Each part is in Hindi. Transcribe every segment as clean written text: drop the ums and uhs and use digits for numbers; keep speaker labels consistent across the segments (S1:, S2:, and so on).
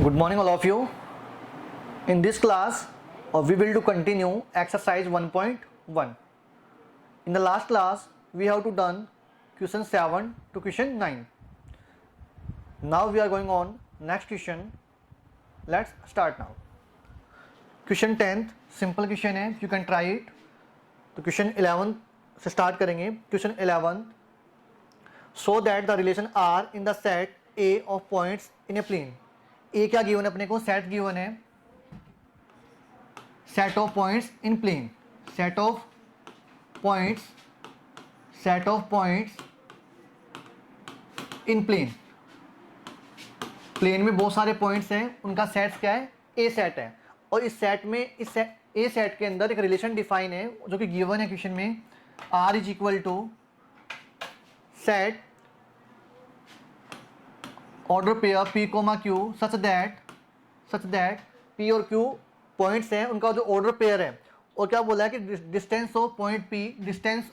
S1: Good morning all of you. In this class we will to continue exercise 1.1. In the last class we have to done question 7 to question 9. Now we are going on next question. Let's start now. Question 10th simple question है, you can try it. तो question 11 से start करेंगे. Question 11, so that the relation R in the set A of points in a plane. A क्या गिवन है अपने को, सेट गिवन है, set of points in plane, set of points in plane. Plane में बहुत सारे पॉइंट्स हैं, उनका सेट क्या है, ए सेट है. और इस सेट में ए सेट के अंदर एक रिलेशन डिफाइन है जो कि गिवन है क्वेश्चन में. R is equal to set order pair P, Q such that P और Q पॉइंट्स हैं, उनका जो ऑर्डर पेयर है. और क्या बोला है कि distance of point P, distance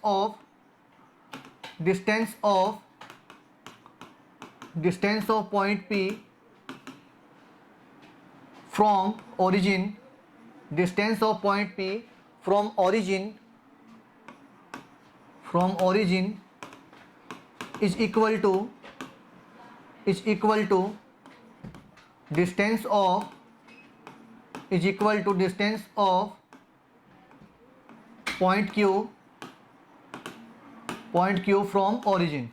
S1: of point P from origin, distance of point P from origin is equal to distance of point Q from origin.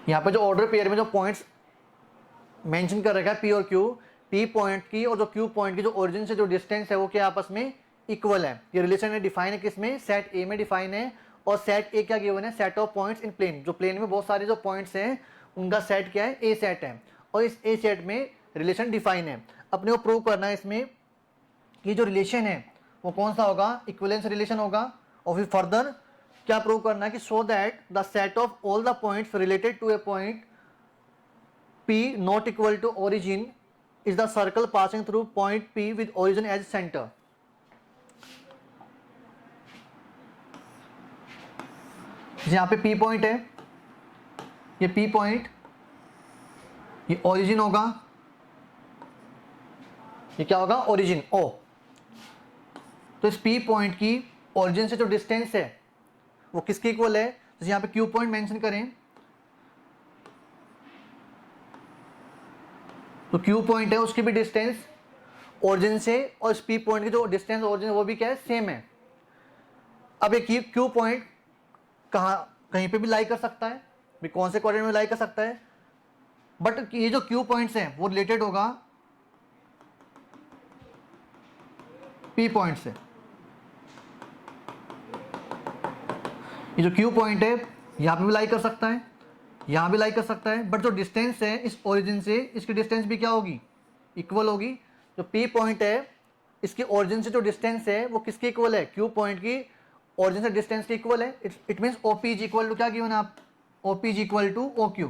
S1: यहाँ पे जो ऑर्डर पेयर में जो पॉइंट्स मेंशन कर रखा है P और Q, P पॉइंट की और जो Q पॉइंट की जो ओरिजिन से जो डिस्टेंस है वो क्या आपस में इक्वल है. ये रिलेशन में डिफाइन है किसमें, सेट ए में डिफाइन है. और सेट ए क्या गिवन है, set of points in plane. जो प्लेन में बहुत सारे जो पॉइंट्स हैं उनका सेट क्या है, ए सेट है. और इस ए सेट में रिलेशन डिफाइन है. अपने को प्रूव करना है इसमें ये जो रिलेशन है वो कौन सा होगा, इक्विवेलेंस रिलेशन होगा. और फिर फर्दर क्या प्रूव करना है कि so that the set of all the points related to a point P not equal to origin is the circle passing through point P with origin as centre. यहाँ पे P पॉइंट है, ये P पॉइंट, ये ओरिजिन होगा, ये क्या होगा, ओरिजिन O. तो इस P पॉइंट की ओरिजिन से जो डिस्टेंस है वो किसके इक्वल है. जैसे यहाँ पे Q पॉइंट मेंशन करें तो Q पॉइंट है, उसकी भी डिस्टेंस ओरिजिन से और इस P पॉइंट की जो डिस्टेंस ओरिजिन वो भी क्या है, सेम है. अब ये Q पॉइंट कहीं पे भी लाई कर सकता है, भी कौन से क्वाड्रेंट में लाई कर सकता है. बट ये जो Q पॉइंट्स हैं वो रिलेटेड होगा P पॉइंट से. ये जो Q पॉइंट है यहां पे भी लाई कर सकता है, यहां भी लाई कर सकता है. बट जो डिस्टेंस है इस ओरिजिन से, इसकी डिस्टेंस भी क्या होगी, इक्वल होगी. जो P पॉइंट है इसकी ओरिजिन से जो डिस्टेंस है वो किसके इक्वल है, Q पॉइंट की ओरिजिन से डिस्टेंस के इक्वल है. It means OP is equal to क्या गिवन है, आप OP is equal to OQ.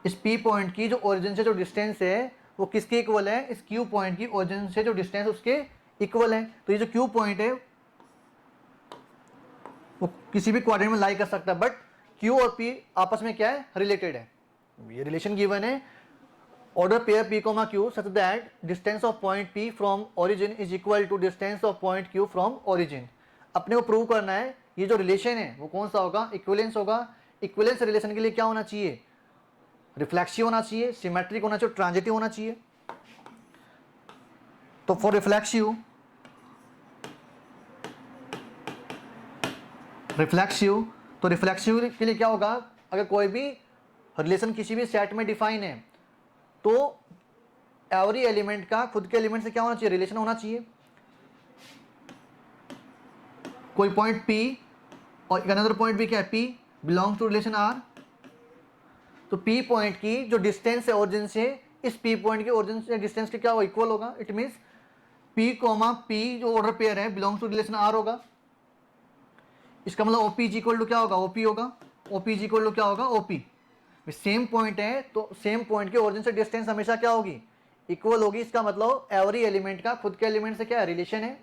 S1: इस P पॉइंट की जो ओरिजिन से जो डिस्टेंस है वो किसके इक्वल है, इस Q पॉइंट की ओरिजिन से जो डिस्टेंस उसके इक्वल है. तो ये जो Q पॉइंट है वो किसी भी क्वाड्रेंट में लाई कर सकता है. बट Q और P आपस में क्या है, रिलेटेड है. ये रिलेशन गिवन है, order pair P, Q such that distance of point P from origin is equal to distance of point Q from origin. अपने को प्रूव करना है ये जो रिलेशन है वो कौन सा होगा, इक्विवेलेंस होगा. इक्विवेलेंस रिलेशन के लिए क्या होना चाहिए, रिफ्लेक्सिव होना चाहिए, सिमेट्रिक होना चाहिए, ट्रांजिटिव होना चाहिए. तो फॉर रिफ्लेक्सिव तो रिफ्लेक्सिव के लिए क्या होगा, अगर कोई भी रिलेशन किसी भी सेट में डिफाइन है तो एवरी एलिमेंट का खुद के एलिमेंट से क्या होना चाहिए, रिलेशन होना चाहिए. कोई पॉइंट P और अनदर पॉइंट भी क्या है, P belongs to relation R. तो P पॉइंट की जो डिस्टेंस है ओरिजिन से, इस P पॉइंट के ओरिजिन से डिस्टेंस के क्या होगा, इक्वल होगा. इट मींस P, P जो ऑर्डर पेयर है बिलोंग्स टू रिलेशन R होगा. इसका मतलब OP इज इक्वल टू क्या होगा, OP होगा. OP इज इक्वल टू क्या होगा, OP. सेम पॉइंट है तो सेम पॉइंट के ओरिजिन से डिस्टेंस हमेशा क्या होगी, इक्वल होगी. इसका मतलब एवरी एलिमेंट का खुद के एलिमेंट से क्या है, रिलेशन है.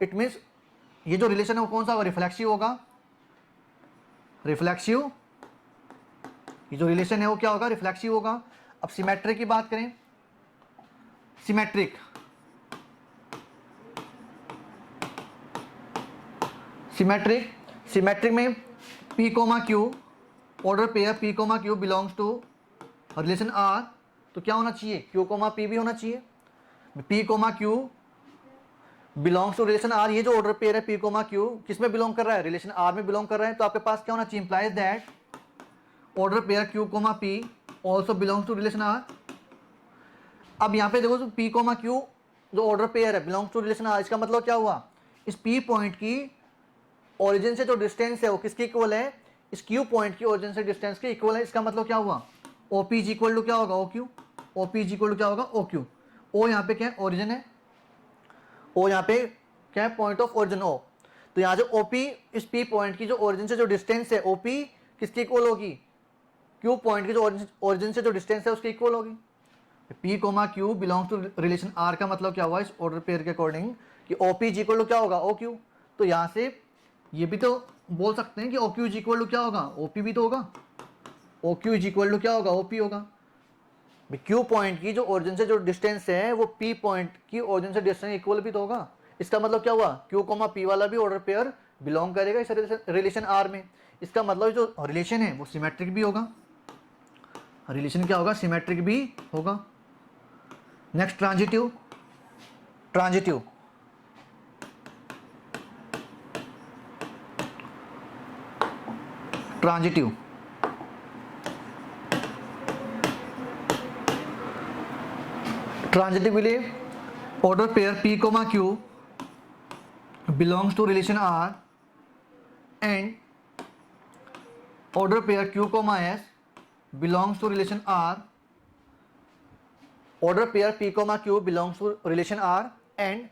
S1: इट मींस ये जो रिलेशन है वो कौन सा होगा, रिफ्लेक्सिव होगा. रिफ्लेक्सिव ये जो रिलेशन है वो क्या होगा, रिफ्लेक्सिव होगा। अब सिमेट्रिक की बात करें, सिमेट्रिक सिमेट्रिक सिमेट्रिक में P comma Q, order pair P comma Q belongs to relation R, तो क्या होना चाहिए, Q कोमा P भी होना चाहिए। P comma Q belongs to relation R, ये जो ऑर्डर पेयर है P कोमा Q किस में बिलोंग कर रहा है, रिलेशन R में बिलोंग कर रहा है, तो आपके पास क्या होना चाहिए, implies that order pair Q comma P also belongs to relation R। अब यहाँ पे देखो P कोमा Q जो ऑर्डर पेयर है बिलोंग्स टू रिलेशन R, इसका मतलब क्या हुआ, इस P पॉइंट की ओरिजिन से जो डिस्टेंस है वो किसके इक्वल है, इस Q पॉइंट की ओरिजिन से डिस्टेंस के इक्वल है। इसका मतलब क्या हुआ, OP इज इक्वल टू क्या होगा, OQ, OP is equal to क्या होगा, OQ। O यहाँ पे क्या है, ओरिजिन है, O यहाँ पे क्या है, पॉइंट ऑफ ओरिजिन O। तो यहाँ जो OP इस P पॉइंट की जो ओरिजिन से जो डिस्टेंस है, OP किसकी इक्वल होगी, Q पॉइंट की जो ओरिजिन से जो डिस्टेंस है उसकी इक्वल होगी। P comma Q belongs to relation R का मतलब क्या हुआ, इस ऑर्डर पेयर के अकॉर्डिंग कि OP इज इक्वल टू क्या होगा, OQ। तो यहाँ से ये भी तो बोल सकते हैं कि OQ इज इक्वल टू क्या होगा, OP भी तो होगा, OQ इज इक्वल टू क्या होगा, OP होगा। Q पॉइंट की जो ओरिजिन से जो डिस्टेंस है वो P पॉइंट की ओरिजिन से डिस्टेंस इक्वल भी तो होगा। इसका मतलब क्या हुआ, Q कोमा P वाला भी ऑर्डर पेयर बिलोंग करेगा इस रिलेशन R में। इसका मतलब जो रिलेशन है वो सिमेट्रिक भी होगा, रिलेशन क्या होगा, सिमेट्रिक भी होगा। Next transitive, transitive transitive transitively order pair P comma Q belongs to relation R and order pair Q comma S belongs to relation R, order pair P comma Q belongs to relation R and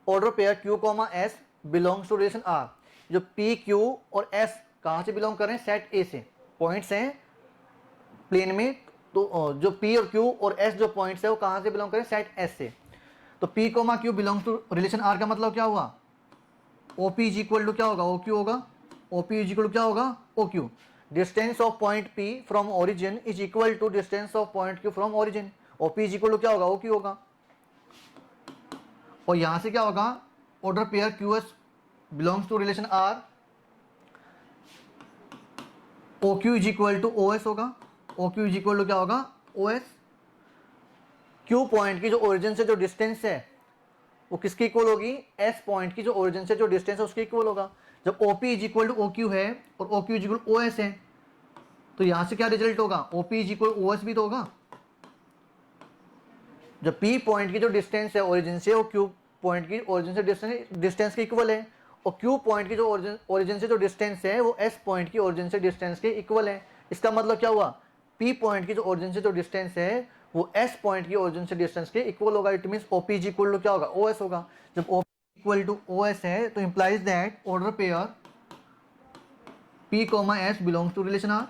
S1: order pair Q comma S belongs to relation R। जो P Q और S कहाँ से बिलोंग कर रहे हैं, सेट A से, पॉइंट्स हैं प्लेन में, तो जो P और Q और S जो पॉइंट्स है वो कहाँ से बिलोंग करें, सेट S से। तो P comma Q belongs to relation R का मतलब क्या हुआ, OP इज इक्वल टू क्या होगा, OQ होगा, OP इज इक्वल टू क्या होगा, OQ। Distance of point P from origin is equal to distance of point Q from origin, OP is equal to क्या होगा, OQ होगा। और यहां से क्या होगा, order pair QS belongs to relation R, OQ is equal to OS होगा, OQ इज इक्वल टू क्या होगा, OS। Q पॉइंट की जो ओरिजिन से जो डिस्टेंस है वो किसकी इक्वल होगी, S पॉइंट की जो ओरिजिन से जो डिस्टेंस है उसकी इक्वल होगा। जब OP is equal to OQ है और OQ is equal to OS है, तो यहां से क्या रिजल्ट होगा, OP is equal to OS भी तो होगा। जब P पॉइंट की जो डिस्टेंस है ओरिजिन से वो Q पॉइंट की ओरिजिन से डिस्टेंस के इक्वल है, और Q पॉइंट की जो ओरिजिन से जो डिस्टेंस है वो S पॉइंट की ओरिजिन से डिस्टेंस के इक्वल है। इसका मतलब क्या हुआ, P पॉइंट की जो ओरिजिन से जो डिस्टेंस है वो S पॉइंट की ओरिजिन से डिस्टेंस के इक्वल होगा। It means OP is equal to क्या होगा, OS होगा। जब OP इक्वल टू OS है तो implies that order pair P comma S belongs to relation R।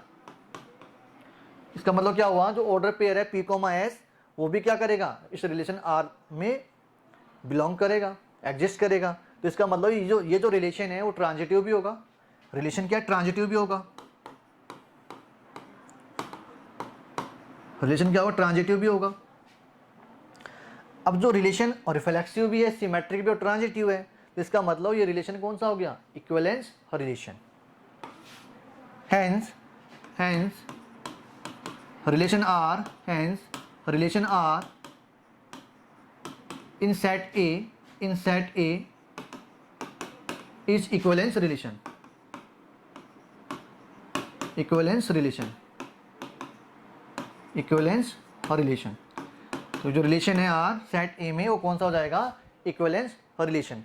S1: इसका मतलब क्या हुआ, जो ऑर्डर पेयर है P कोमा S वो भी क्या करेगा, इस रिलेशन R में बिलोंग करेगा, एग्जिस्ट करेगा। तो इसका मतलब ये जो रिलेशन है वो ट्रांजिटिव भी होगा। रिलेशन क्या, ट्रांजिटिव भी होगा। रिलेशन क्या होगा, ट्रांजिटिव भी होगा। अब जो रिलेशन और रिफ्लेक्सिव भी है, सिमेट्रिक भी और ट्रांजिटिव है, तो इसका मतलब ये रिलेशन कौन सा हो गया, equivalence relation. Hence relation R in set A is equivalence relation। तो जो रिलेशन है R सेट A में वो कौन सा हो जाएगा, इक्विवेलेंस रिलेशन।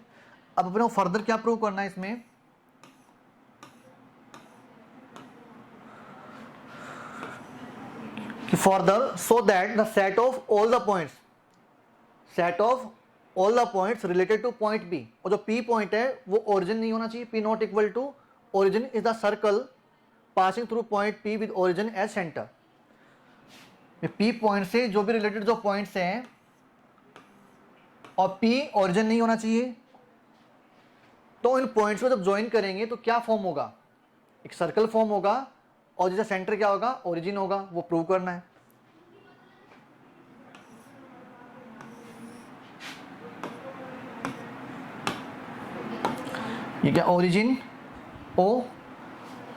S1: अब अपने को फर्दर क्या प्रूव करना है इसमें, कि further so that the set of all the points related two point P, और जो P पॉइंट है वो ओरिजिन नहीं होना चाहिए, P not equal to origin is the circle passing through point P with origin as center. P point से जो भी रिलेटेड जो पॉइंट्स हैं और P ओरिजिन नहीं होना चाहिए, तो इन पॉइंट्स को जब ज्वाइन करेंगे तो क्या फॉर्म होगा, एक सर्कल फॉर्म होगा और जिसका सेंटर क्या होगा, ओरिजिन होगा, वो प्रूव करना है। ये क्या, ओरिजिन ओ,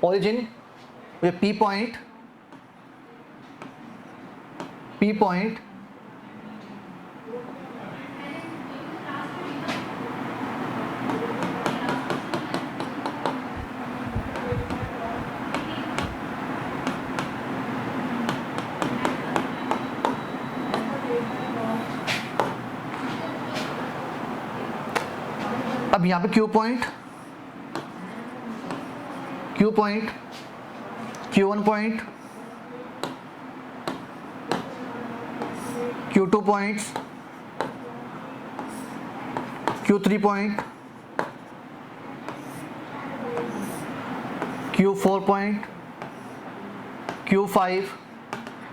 S1: ओरिजिन ये पी पॉइंट अब यहां पे Q point, Q1 point, Q2 points, Q3 point, Q4 point, Q5,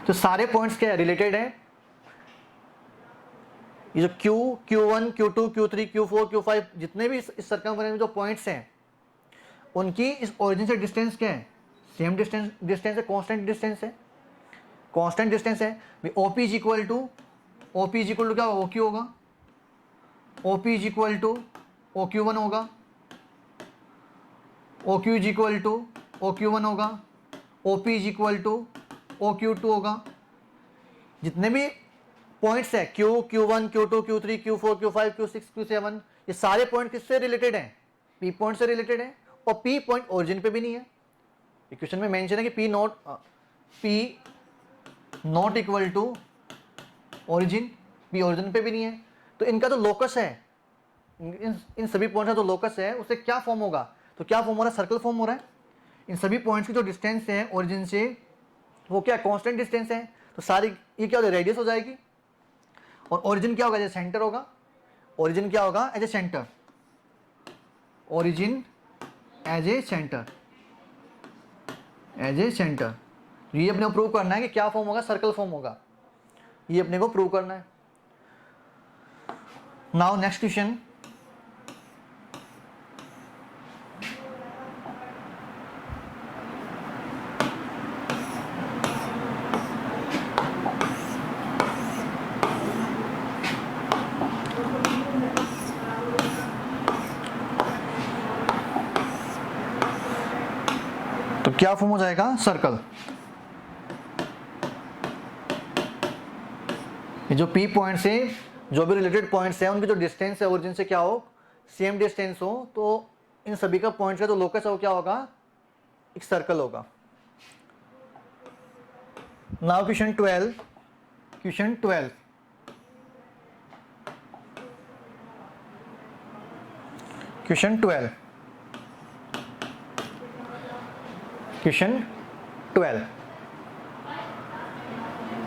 S1: तो सारे पॉइंट्स क्या है, रिलेटेड है। ये जो Q1, Q2, Q3, Q4, Q5 जितने भी इस सर्कमफेरेंस में जो पॉइंट्स हैं, उनकी इस ओरिजिन से डिस्टेंस क्या है, सेम डिस्टेंस है, कांस्टेंट डिस्टेंस है, कांस्टेंट डिस्टेंस है। OP इज इक्वल टू क्या होगा, OQ होगा, OP is equal to OQ1 होगा, OQ is equal to OQ1 होगा, OP is equal to OQ2 होगा। जितने भी पॉइंट्स है Q1, Q2, Q3, Q4, Q5, Q6, Q7, ये सारे पॉइंट किससे रिलेटेड हैं, P पॉइंट से रिलेटेड है। और P पॉइंट ओरिजिन पे भी नहीं है। इक्वेशन में मेंशन है कि P not equal to origin, P origin पे भी नहीं है। तो इनका जो लोकस है, इन सभी पॉइंट्स का जो लोकस है उससे क्या फॉर्म होगा, तो क्या फॉर्म हो रहा है, सर्कल फॉर्म हो रहा है। इन सभी पॉइंट्स की जो डिस्टेंस है ओरिजिन से, वो क्या कांस्टेंट डिस्टेंस है, तो सारी ये क्या हो जाएगी, रेडियस हो जाएगी। और ओरिजिन क्या होगा, एज ए सेंटर होगा, ओरिजिन क्या होगा, as a center, origin as a center, ये अपने को प्रूव करना है कि क्या फॉर्म होगा, सर्कल फॉर्म होगा, ये अपने को प्रूव करना है। नाउ नेक्स्ट क्वेश्चन, तो क्या फॉर्म हो जाएगा, सर्कल। ये जो P पॉइंट से जो भी रिलेटेड पॉइंट्स हैं, उनकी जो डिस्टेंस है ओरिजिन से क्या हो, सेम डिस्टेंस हो, तो इन सभी का पॉइंट्स का जो लोकस है वो क्या होगा, एक सर्कल होगा। Now question 12, question 12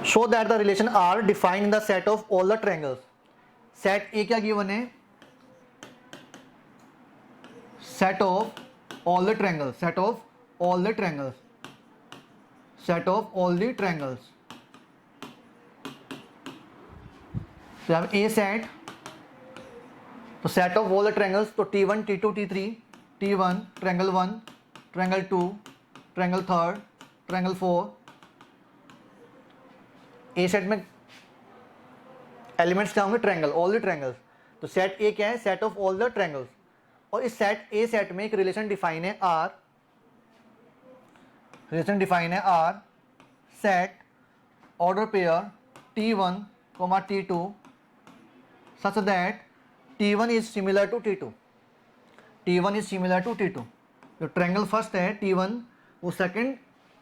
S1: show that the relation R defined in the set of all the triangles। Set A क्या गिवन है, set of all the triangles, तो हम A सेट, तो set of all the triangles, तो T1, T2, T3, T1 triangle 1, triangle 2, triangle 3, triangle 4। ए सेट में एलिमेंट्स क्या होंगे, ट्रायंगल, ऑल द ट्रायंगल्स। तो सेट ए क्या है, set of all the triangles. और इस सेट ए सेट में एक रिलेशन डिफाइन है R, set order pair T1, T2 such that T1 is similar to T2, जो ट्रायंगल फर्स्ट है T1, वो सेकंड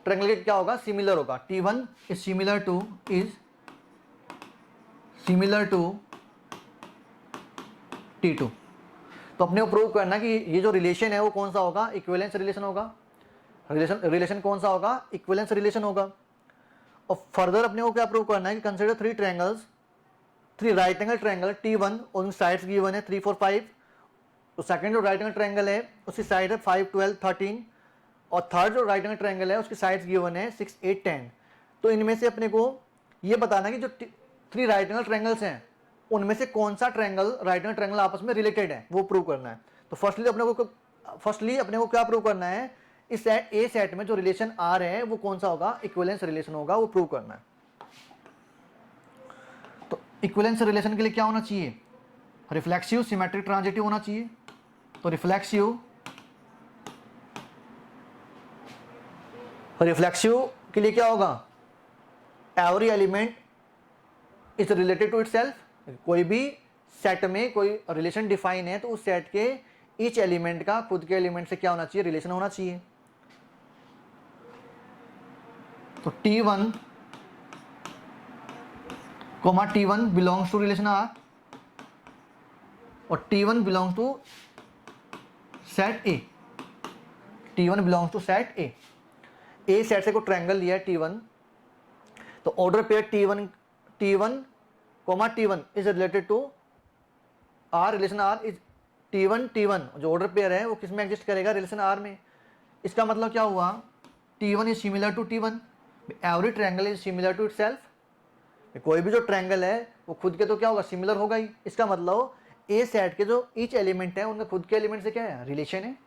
S1: ट्रायंगल के क्या होगा, सिमिलर होगा। T1 is similar to T2। तो अपने को प्रूव करना कि ये जो रिलेशन है वो कौन सा होगा, इक्विवेलेंस रिलेशन होगा। रिलेशन कौन सा होगा, इक्विवेलेंस रिलेशन होगा। और फर्दर अपने को क्या प्रूव करना है कि consider three right angle triangle T1 और उनकी साइड्स गिवन है 3, 4, 5। तो सेकंड जो राइट एंगल ट्रायंगल है उसकी साइड है 5, 12, 13। और थर्ड जो राइट एंगल ट्रायंगल है उसकी साइड्स गिवन है 6, 8, 10। तो इनमें से अपने को ये बताना है कि जो 3 राइट एंगल ट्रायंगल्स हैं उनमें से कौन सा ट्रायंगल, राइट एंगल ट्रायंगल आपस में रिलेटेड है, वो प्रूव करना है। तो फर्स्टली अपने को क्या प्रूव करना है, इस सेट ए सेट में जो रिलेशन आर है वो कौन सा होगा, इक्विवेलेंस रिलेशन होगा, वो प्रूव करना है। तो इक्विवेलेंस रिलेशन के लिए क्या होना चाहिए, रिफ्लेक्सिव, सिमेट्रिक, ट्रांजिटिव होना चाहिए। तो रिफ्लेक्सिव के लिए क्या होगा, every element is related to itself. कोई भी सेट में कोई रिलेशन डिफाइन है तो उस सेट के ईच एलिमेंट का खुद के एलिमेंट से क्या होना चाहिए, रिलेशन होना चाहिए। तो T1 comma T1 belongs to relation R और T1 belongs to set A। T1 belongs to set A। A set से को ट्रायंगल लिया है T1, तो order pair T1 comma T1 is related to R, relation R is T1 जो ऑर्डर पेयर है वो किस में एग्जिस्ट करेगा, रिलेशन R में। इसका मतलब क्या हुआ, T1 is similar to T1, every triangle is similar to itself. कोई भी जो ट्रायंगल है वो खुद के तो क्या होगा, सिमिलर होगा ही। इसका मतलब ए सेट के जो ईच एलिमेंट है उनका खुद के एलिमेंट से क्या है, रिलेशन है।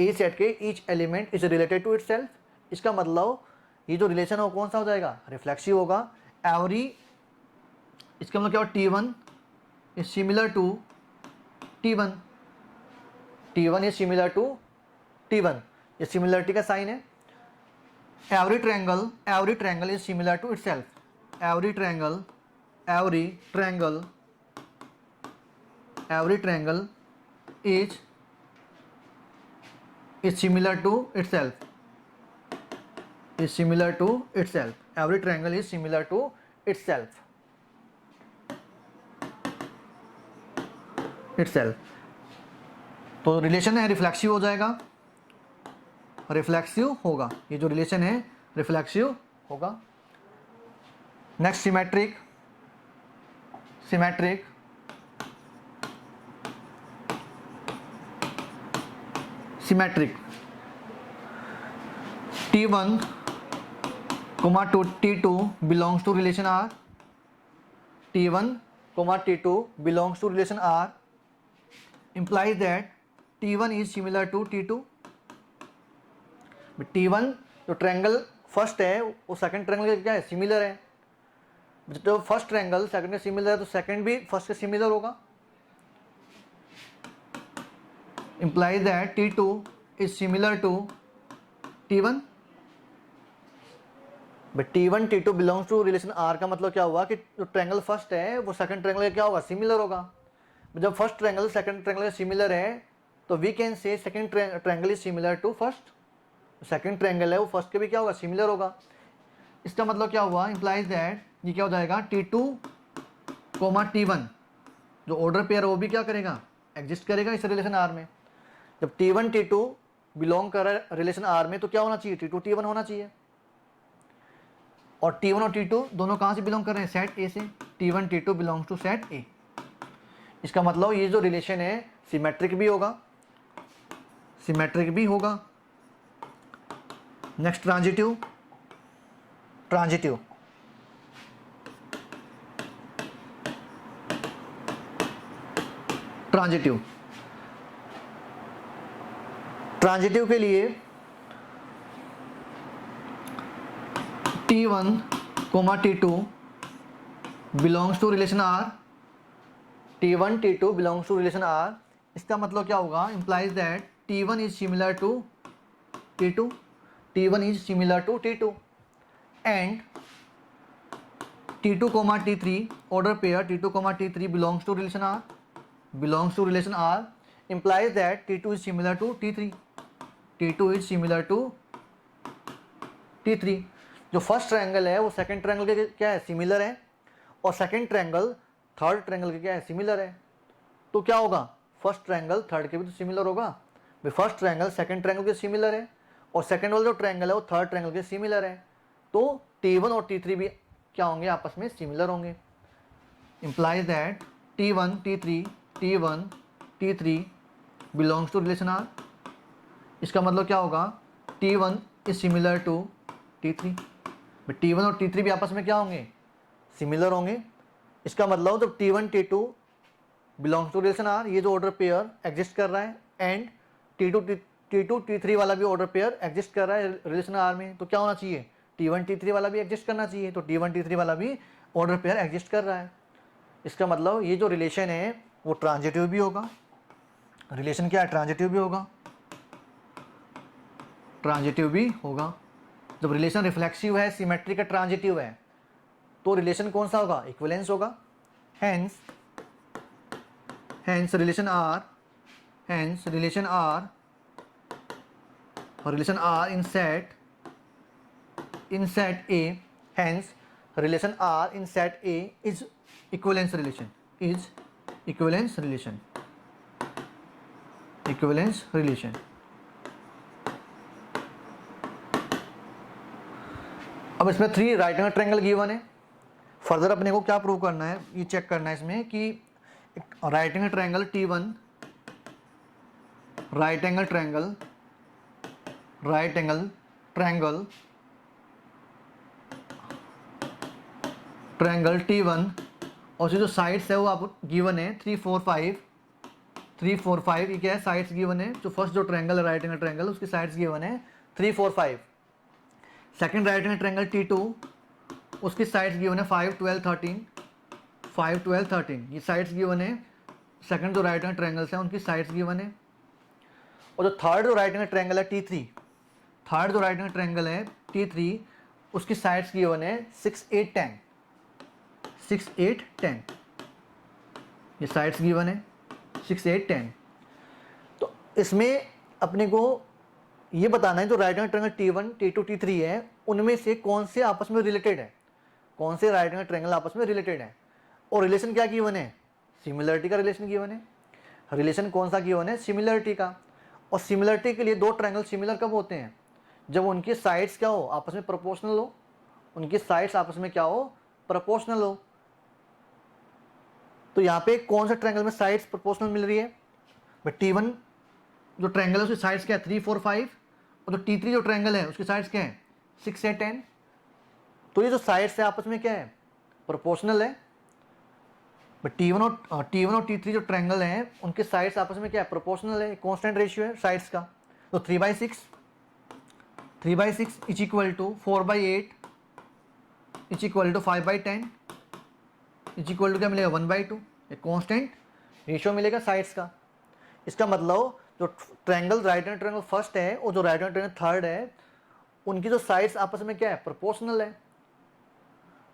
S1: ए सेट के each element is related to itself. इसका मतलब ये जो रिलेशन है कौन सा हो जाएगा, रिफ्लेक्सिव होगा। एवरी, इसका मतलब क्या होगा, T1 is similar to T1, T1 is similar to T1, ये सिमिलरिटी का साइन है। Every triangle is similar to itself. Every triangle is similar to itself. Every triangle is similar to itself. तो रिलेशन है रिफ्लेक्सिव हो जाएगा, रिफ्लेक्सिव होगा। ये जो रिलेशन है रिफ्लेक्सिव होगा। Next symmetric T1 comma T2 belongs to relation R। T1 comma T2 belongs to relation R implies that T1 is similar to T2। T1 जो ट्रायंगल फर्स्ट है वो सेकंड ट्रायंगल के क्या है, सिमिलर है। जो फर्स्ट ट्रायंगल सेकंड के सिमिलर है तो सेकंड भी फर्स्ट के सिमिलर होगा। implies that T2 is similar to T1। But T1 T2 belongs to relation R का मतलब क्या हुआ कि जो ट्रायंगल फर्स्ट है वो सेकंड ट्रायंगल का क्या होगा, सिमिलर होगा। जब first triangle second triangle similar है तो we can say second triangle is similar to first. Second triangle है वो फर्स्ट के भी क्या होगा, सिमिलर होगा। इसका मतलब क्या हुआ, इंप्लाइज दैट ये क्या हो जाएगा, T2 कोमा T1 जो ऑर्डर पेयर है वो भी क्या करेगा, एग्जिस्ट करेगा इस रिलेशन R में। जब T1 T2 बिलोंग कर रहा है रिलेशन R में तो क्या होना चाहिए, T2 T1 होना चाहिए। और T1 और T2 दोनों कहाँ से बिलोंग कर रहे हैं, सेट A से। T1 T2 belongs to set A। इसका मतलब ये जो रिलेशन है सिमेट्रिक भी होगा। नेक्स्ट ट्रांजिटिव के लिए T1 comma T2 belongs to relation R। T1 T2 belongs to relation R। इसका मतलब क्या होगा, implies that T1 is similar to T2, T1 is similar to T2 and T2 comma T3 order pair T2 comma T3 belongs to relation R implies that T2 is similar to T3। T2 is similar to T3। जो फर्स्ट ट्रायंगल है वो सेकंड ट्रायंगल के क्या है, सिमिलर है। और सेकंड ट्रायंगल थर्ड ट्रायंगल के क्या है, सिमिलर है। तो क्या होगा, फर्स्ट ट्रायंगल थर्ड के भी तो सिमिलर होगा। भाई फर्स्ट ट्रायंगल सेकंड ट्रायंगल के सिमिलर है और सेकंड वाला जो ट्रायंगल है वो थर्ड ट्रायंगल के सिमिलर है। तो T1 और T3 भी क्या होंगे, आपस में सिमिलर होंगे। implies that T1 T3 belongs to relation R। इसका मतलब क्या होगा, T1 is similar to T3। T1 और T3 भी आपस में क्या होंगे, सिमिलर होंगे। इसका मतलब जब T1 T2 belongs to relation R, ये जो ऑर्डर पेयर एग्जिस्ट कर रहा है एंड T2 T2 T3 वाला भी ऑर्डर पेयर एग्जिस्ट कर रहा है रिलेशन आर में, तो क्या होना चाहिए, T1 T3 वाला भी एग्जिस्ट करना चाहिए, तो T1 T3 वाला भी ऑर्डर पेयर एग्जिस्ट कर रहा है। इसका मतलब ये जो रिलेशन है वो ट्रांजिटिव भी होगा। रिलेशन क्या है, ट्रांजिटिव भी होगा, ट्रांजिटिव भी होगा। जब रिलेशन रिफ्लेक्सिव है, सिमेट्रिक है, ट्रांजिटिव है, तो रिलेशन कौन सा होगा, इक्विवेलेंस होगा। Hence relation R, hence relation R in set A, hence relation R in set A is equivalence relation, equivalence relation। अब इसमें 3 राइट एंगल ट्रायंगल गिवन है। फर्दर अपने को क्या प्रूव करना है, ये चेक करना है इसमें कि right angle triangle T1, right angle triangle T1 और उसकी जो साइड्स है वो आप गिवन है 3 4 5, ये क्या है, साइड्स गिवन है। जो फर्स्ट जो ट्रायंगल है राइट एंगल ट्रायंगल, उसकी साइड्स गिवन है 3 4 5। Second right angle triangle T2, उसकी साइड्स गिवन है 5 12 13, ये साइड्स गिवन है। सेकंड जो राइट एंगल ट्रायंगल्स हैं उनकी साइड्स गिवन है। और जो थर्ड जो राइट एंगल ट्रायंगल है T3, थर्ड जो राइट एंगल ट्रायंगल है T3, उसकी साइड्स गिवन है 6 8 10, ये साइड्स गिवन है 6 8 10। तो इसमें अपने को ये बताना है जो right angle triangle T1 T2 T3 है, उनमें से कौन से आपस में रिलेटेड है, कौन से राइट एंगल ट्रायंगल आपस में रिलेटेड है। और रिलेशन क्या गिवन है, सिमिलरिटी का रिलेशन गिवन है। रिलेशन कौन सा गिवन है, सिमिलरिटी का। और सिमिलरिटी के लिए दो ट्रायंगल सिमिलर कब होते हैं, जब उनकी साइड्स क्या हो, आपस में प्रोपोर्शनल हो, उनकी साइड्स आपस में क्या हो, प्रोपोर्शनल हो। तो यहाँ पे कौन सा ट्रायंगल में साइड्स प्रोपोर्शनल मिल रही है, T1 जो ट्रायंगल है उसकी साइड्स क्या है 3 4 5, और जो T3 जो ट्रायंगल है उसकी साइड्स क्या है 6 8 10। तो ये जो साइड्स है आपस में क्या है, प्रोपोर्शनल है। T1 और T3 जो ट्रायंगल है उनके साइड्स आपस में क्या है, प्रोपोर्शनल है, कांस्टेंट रेशियो है साइड्स का। तो 3/6 is equal to 4/8 is equal to 5/10 is equal to क्या मिलेगा 1/2, एक कांस्टेंट रेशियो मिलेगा साइड्स का। इसका मतलब जो triangle right angle triangle first है और जो राइट एंगल ट्रायंगल थर्ड है, उनकी जो साइड्स आपस में क्या है, प्रोपोर्शनल है।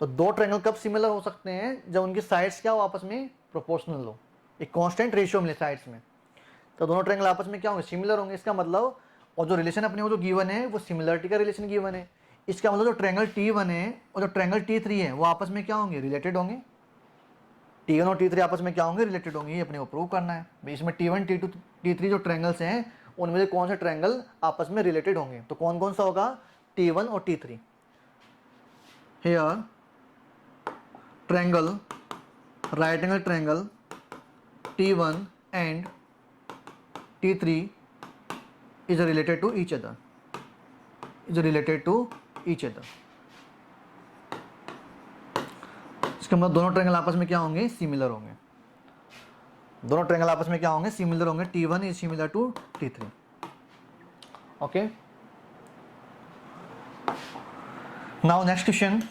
S1: तो दो ट्रायंगल कब सिमिलर हो सकते हैं, जब उनकी साइड्स क्या हो, आपस में प्रोपोर्शनल हो, एक कांस्टेंट रेशियो मिले साइड्स में, तो दोनों ट्रायंगल आपस में क्या होंगे, सिमिलर होंगे। इसका मतलब, और जो रिलेशन अपने को जो गिवन है वो सिमिलरिटी का रिलेशन गिवन है। इसका मतलब जो ट्रायंगल T1 है और जो ट्रायंगल T3 है वो आपस में क्या होंगे, रिलेटेड होंगे। T1 और T3 आपस में क्या होंगे, रिलेटेड होंगे। ये अपने को प्रूव करना है। इसमें T1 T2 T3 जो ट्रायंगल्स हैं उनमें से कौन से ट्रायंगल आपस में रिलेटेड होंगे, तो कौन कौन सा होगा, T1 और T3। Here triangle right angle triangle T1 and T3 is related to each other, इसका मतलब दोनों ट्रायंगल आपस में क्या होंगे, सिमिलर होंगे। दोनों ट्रायंगल आपस में क्या होंगे, सिमिलर होंगे। T1 is similar to T3। Okay, now next question.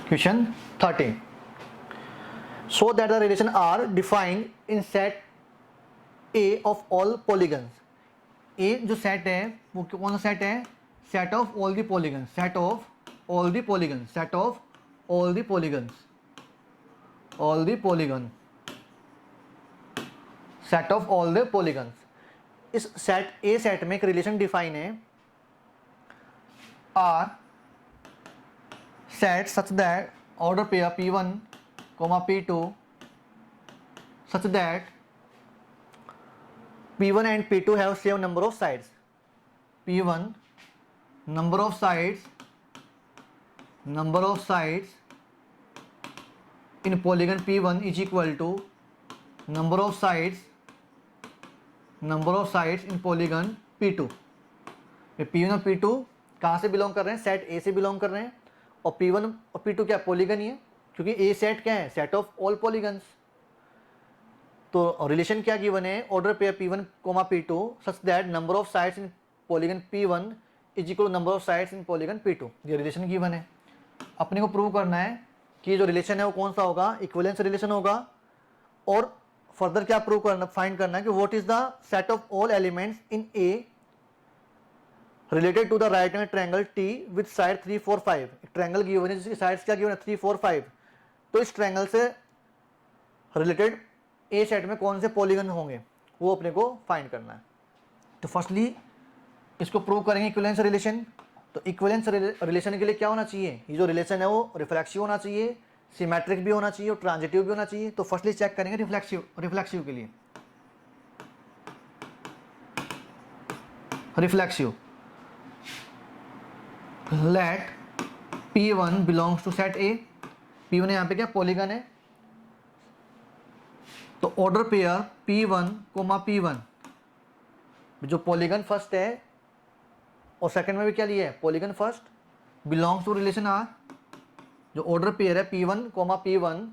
S1: Question 13. So that the relation R defined in set A of all polygons. A जो सेट है वो कौन सा सेट है, set of all the polygons, set of all the polygons, set of all the polygons, all the polygon, set of all the polygons. इस सेट ए सेट में एक रिलेशन डिफाइन है, are set such that order pair P1, P2 such that P1 and P2 have same number of sides. P1 number of sides number of sides in polygon P1 is equal to number of sides in polygon P2। ये P1 और P2 कहाँ से बिलोंग कर रहे हैं, सेट ए से बिलोंग कर रहे हैं, और P1 और P2 क्या पॉलीगन ही है, क्योंकि ए सेट क्या है, सेट ऑफ ऑल पॉलीगन्स। तो रिलेशन क्या गिवन है, order pair P1, P2 such that number of sides in polygon P1 is equal to number of sides in polygon P2। ये रिलेशन गिवन है। अपने को प्रूव करना है कि जो रिलेशन है वो कौन सा होगा, इक्विवेलेंस रिलेशन होगा। और फर्दर क्या प्रूव करना, फाइंड करना है कि what is the set of all elements in A related to the right angle triangle T with side 3, 4, 5। Triangle given है जिसकी साइड्स क्या गिवन है, 3, 4, 5। तो इस ट्रायंगल से रिलेटेड ए सेट में कौन से पॉलीगन होंगे वो अपने को फाइंड करना है। तो फर्स्टली इसको प्रूव करेंगे इक्विवेलेंस रिलेशन। तो इक्विवेलेंस रिलेशन के लिए क्या होना चाहिए, ये जो रिलेशन है वो रिफ्लेक्सिव होना चाहिए, सिमेट्रिक भी होना चाहिए और ट्रांजिटिव भी होना चाहिए। तो फर्स्टली चेक करेंगे रिफ्लेक्सिव के लिए। Reflexive, let P1 belongs to set A। P1 यहाँ पे क्या पॉलीगन है, तो ऑर्डर पेयर P1, P1 जो पॉलीगन फर्स्ट है और सेकंड में भी क्या लिया है, polygon first, belongs to relation R। जो ऑर्डर पेयर है P1, P1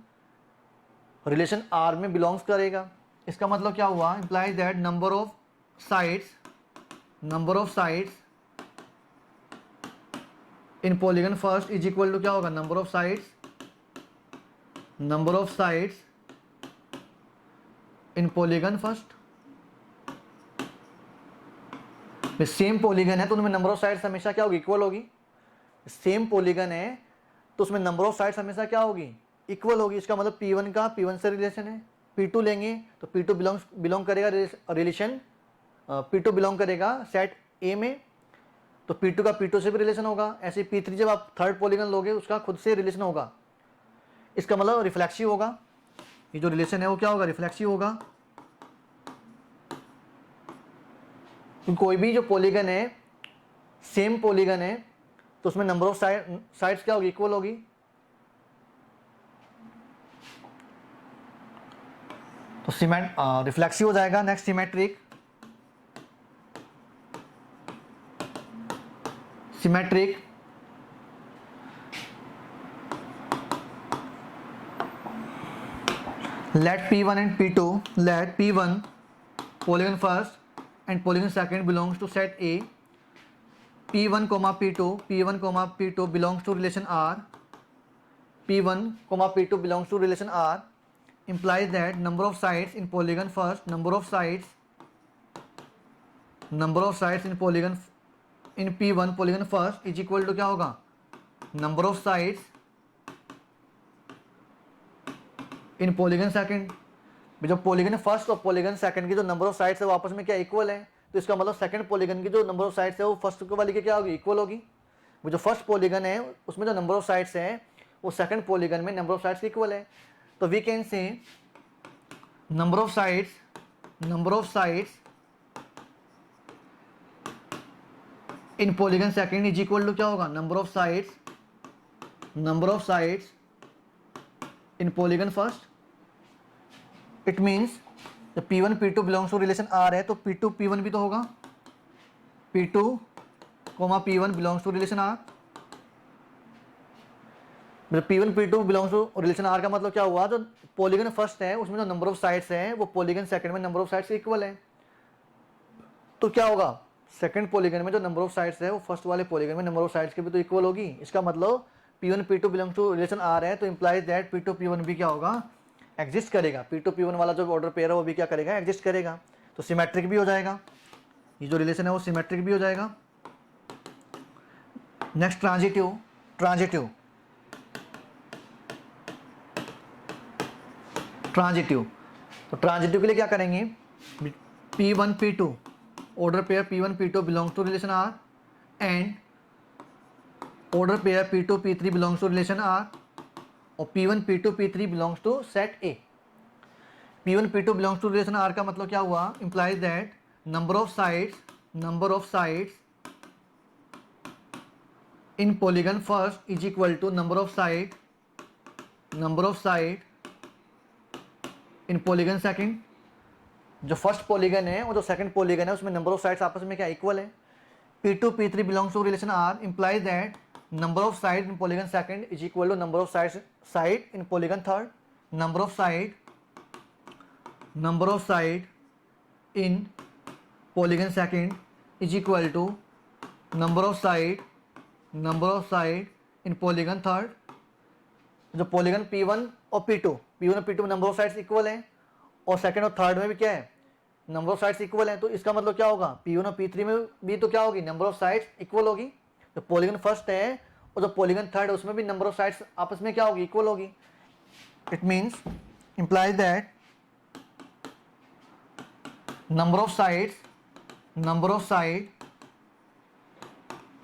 S1: रिलेशन R में बिलोंग्स करेगा। इसका मतलब क्या हुआ, implies that number of sides in polygon first is equal to क्या होगा, number of sides in polygon first. Same polygon है तो उनमें नंबर ऑफ साइड्स हमेशा क्या होगी, इक्वल होगी। सेम पॉलीगन है तो उसमें नंबर ऑफ साइड्स हमेशा क्या होगी, इक्वल होगी। इसका मतलब P1 का P1 से रिलेशन है, P2 लेंगे तो P2 बिलोंग करेगा रिलेशन, P2 बिलोंग करेगा सेट A में, तो P2 का P2 से भी रिलेशन होगा। ऐसे P3 जब आप थर्ड पॉलीगन लोगे उसका खुद से रिलेशन होगा। इसका मतलब रिफ्लेक्सिव होगा। ये जो रिलेशन है वो क्या होगा, रिफ्लेक्सिव होगा। कोई भी जो पॉलीगन है, सेम पॉलीगन है, तो उसमें नंबर ऑफ साइड्स क्या होगी, इक्वल होगी। तो रिफ्लेक्सिव हो जाएगा। Next symmetric, let P1 and P2, let P1 polygon first and polygon second belongs to set A, P1, P2 belongs to relation R, P1, P2 belongs to relation R, implies that number of sides in polygon first, number of sides in P1 polygon first is equal to क्या होगा, number of sides in polygon second. जो पॉलीगन फर्स्ट और पॉलीगन सेकंड की जो नंबर ऑफ साइड्स है वो आपस में क्या इक्वल है। तो इसका मतलब सेकंड पॉलीगन की जो नंबर ऑफ साइड्स है वो फर्स्ट वाली के क्या होगी, इक्वल होगी। वो जो फर्स्ट पॉलीगन है उसमें जो नंबर ऑफ साइड्स है वो सेकंड पॉलीगन में नंबर ऑफ साइड्स इक्वल है। तो we can say number of sides in polygon second is equal to क्या होगा, number of sides in polygon first. It means जब P1 P2 belongs to relation R है तो P2 P1 भी तो होगा, P2, P1 belongs to relation R। जब P1 P2 belongs to relation R का मतलब क्या हुआ, जो पॉलीगन फर्स्ट है उसमें जो नंबर ऑफ साइड्स है वो पॉलीगन सेकंड में नंबर ऑफ साइड्स इक्वल है। तो क्या होगा, सेकंड पॉलीगन में जो नंबर ऑफ साइड्स है वो फर्स्ट वाले पॉलीगन में नंबर ऑफ साइड्स के भी तो इक्वल होगी। इसका मतलब P1 P2 belongs to relation R है तो इंप्लाइज दैट P2 P1 भी क्या होगा, एग्जिस्ट करेगा। P2 P1 वाला जो ऑर्डर पेयर है वो भी क्या करेगा, एग्जिस्ट करेगा। तो सिमेट्रिक भी हो जाएगा, ये जो रिलेशन है वो सिमेट्रिक भी हो जाएगा। नेक्स्ट ट्रांजिटिव तो ट्रांजिटिव के लिए क्या करेंगे, P1 P2 order pair P1 P2 belongs to relation R and order pair P2 P3 belongs to relation R और P1 P2 P3 belongs to set A। P1 P2 belongs to relation R का मतलब क्या हुआ, implies that number of sides in polygon first is equal to number of side in polygon second. जो फर्स्ट पॉलीगन है और जो सेकंड पॉलीगन है उसमें नंबर ऑफ साइड्स आपस में क्या इक्वल है। P2 P3 belongs to relation R implies that number of side in polygon second is equal to number of side in polygon third। number of side in polygon second is equal to number of side in polygon third। जो पॉलीगन P1 और P2 में नंबर ऑफ साइड्स इक्वल है और सेकंड और थर्ड में भी क्या है नंबर ऑफ साइड्स इक्वल है। तो इसका मतलब क्या होगा P1 और P3 में भी तो क्या होगी नंबर ऑफ साइड्स इक्वल होगी। जो पॉलीगन फर्स्ट है और जो पॉलीगन थर्ड है उसमें भी नंबर ऑफ साइड्स आपस में क्या होगी इक्वल होगी। It means implies that number of side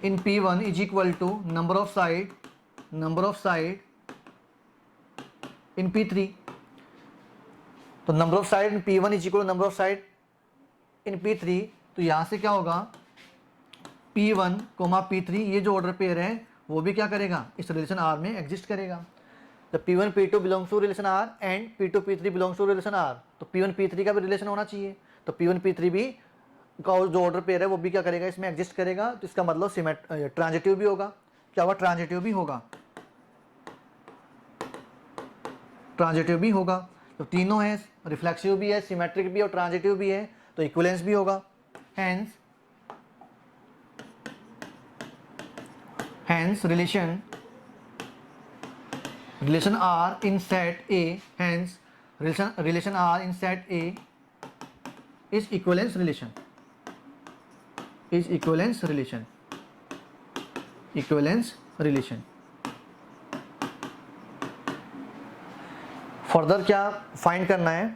S1: in P1 is equal to number of side in P3। तो number of side in P1 is equal to number of side in P3। तो यहां से क्या होगा P1, P3 ये जो ऑर्डर पेयर है वो भी क्या करेगा इस रिलेशन R में एग्जिस्ट करेगा। जब P1 P2 belongs to relation R and P2 P3 belongs to relation R तो P1 P3 का भी रिलेशन होना चाहिए। तो P1 P3 भी का जो ऑर्डर पेयर है वो भी क्या करेगा इसमें एग्जिस्ट करेगा। तो इसका मतलब ट्रांजिटिव भी होगा। क्या होगा ट्रांजिटिव भी होगा। तो तीनों है रिफ्लेक्सिव भी है सिमेट्रिक भी और ट्रांजिटिव भी है तो इक्विवेलेंस भी होगा। hence relation R in set A, hence relation R in set A is equivalence relation, further क्या फाइंड करना है।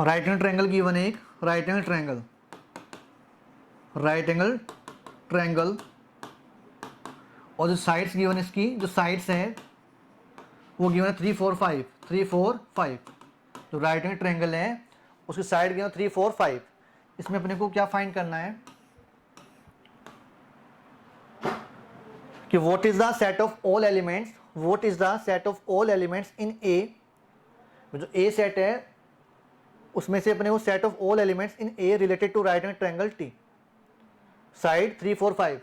S1: राइट एंगल ट्रायंगल गिवन है एक राइट एंगल ट्रायंगल और जो साइड्स गिवन है इसकी जो साइड्स है वो गिवन है 3 4 5। जो राइट एंगल ट्रायंगल है उसकी साइड गिवन 3 4 5। इसमें अपने को क्या फाइंड करना है कि what is the set of all elements in A. जो ए सेट है उसमें से अपने को set of all elements in A related to right angle triangle T side 3 4 5।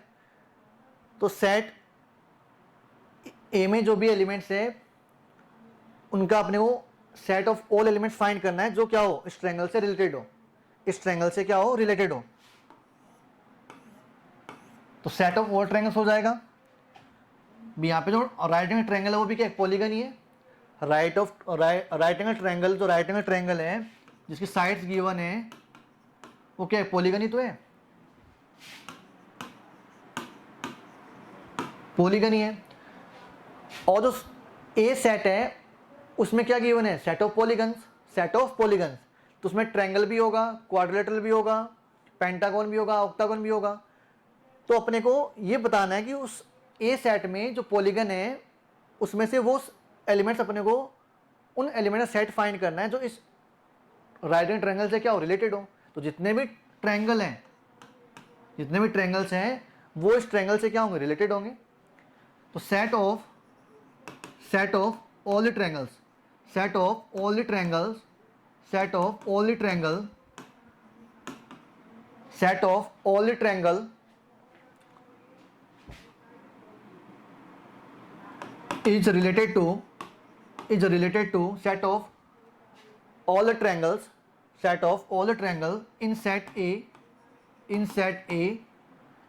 S1: तो सेट ए में जो भी एलिमेंट्स है उनका अपने को set of all elements find करना है जो क्या हो इस ट्रायंगल से रिलेटेड हो। तो सेट ऑफ ऑल ट्रायंगल्स हो जाएगा। यहाँ पे जो राइट एंगल ट्रायंगल है वो भी क्या पॉलीगन ही है। राइट एंगल ट्रायंगल है जिसकी साइड्स गिवन है वो क्या है पॉलीगन ही तो है, पॉलीगन ही है। और जो ए सेट है उसमें क्या गिवन है सेट ऑफ पॉलीगन्स। तो उसमें ट्रायंगल भी होगा, क्वाड्रिलेटरल भी होगा, पेंटागन भी होगा, ऑक्टागन भी होगा। तो अपने को ये बताना है कि उस ए सेट में जो पॉलीगन है उसमें से वो एलिमेंट्स अपने को उन एलिमेंट का सेट फाइंड करना है जो इस राइट एंगल ट्रायंगल से क्या हो रिलेटेड हो। तो जितने भी ट्रायंगल्स हैं वो इस ट्रायंगल से क्या होंगे रिलेटेड होंगे। तो set of all the triangles is related to set of all the triangles in set A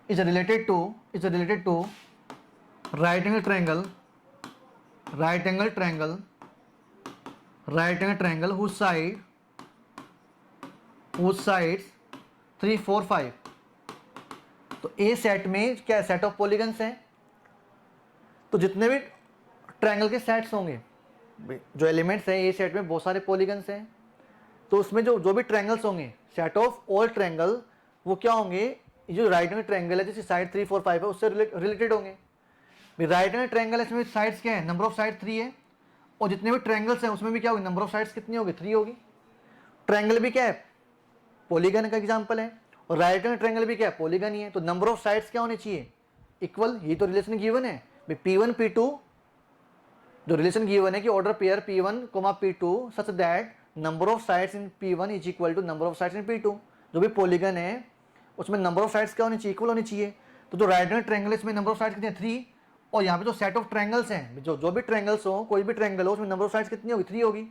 S1: is related to right angle triangle whose sides 3 4 5। तो ए सेट में क्या सेट ऑफ पॉलीगन्स हैं। तो जितने भी ट्रायंगल के सेट्स होंगे जो एलिमेंट्स हैं ए सेट में बहुत सारे पॉलीगन्स हैं। तो उसमें जो भी ट्रायंगल्स होंगे सेट ऑफ ऑल ट्रायंगल वो क्या होंगे जो राइट एंगल ट्रायंगल है जिसकी साइड 3 4 5 है उससे रिलेटेड होंगे। राइट एंगल ट्रायंगल है इसमें साइड्स क्या है नंबर ऑफ साइड 3 है और जितने भी ट्रायंगल्स हैं उसमें भी क्या होगी नंबर ऑफ साइड्स कितनी होगी 3 होगी। ट्रायंगल भी क्या है पॉलीगन का एग्जांपल है और राइट एंगल ट्रायंगल भी क्या है पॉलीगन ही है। तो नंबर ऑफ साइड्स क्या होने चाहिए इक्वल, ये तो रिलेशन गिवन है P1 P2, जो रिलेशन गिवन है कि order pair P1 P2 such that number of sides in P1 is equal to number of sides in P2। जो भी पॉलीगन है उसमें नंबर ऑफ साइड्स क्या होनी चाहिए, इक्वल होनी चाहिए। तो जो राइट एंगल ट्रायंगल है इसमें नंबर ऑफ साइड्स कितने हैं, 3, और यहाँ पे जो सेट ऑफ ट्रायंगल्स हैं, जो भी ट्रायंगल्स हो, कोई भी ट्रायंगल हो, उसमें नंबर ऑफ साइड्स कितनी होगी, 3 होगी।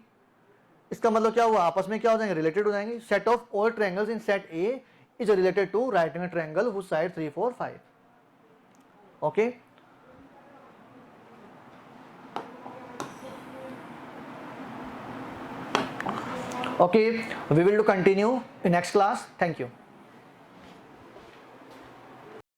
S1: इसका मतलब क्या हुआ, आपस में क्या हो जाएंगे, रिलेटेड हो जाएंगे। Set of all triangles in set A is related to right angle triangle whose side 3, 4, 5। Okay, okay, we will continue in next class. Thank you.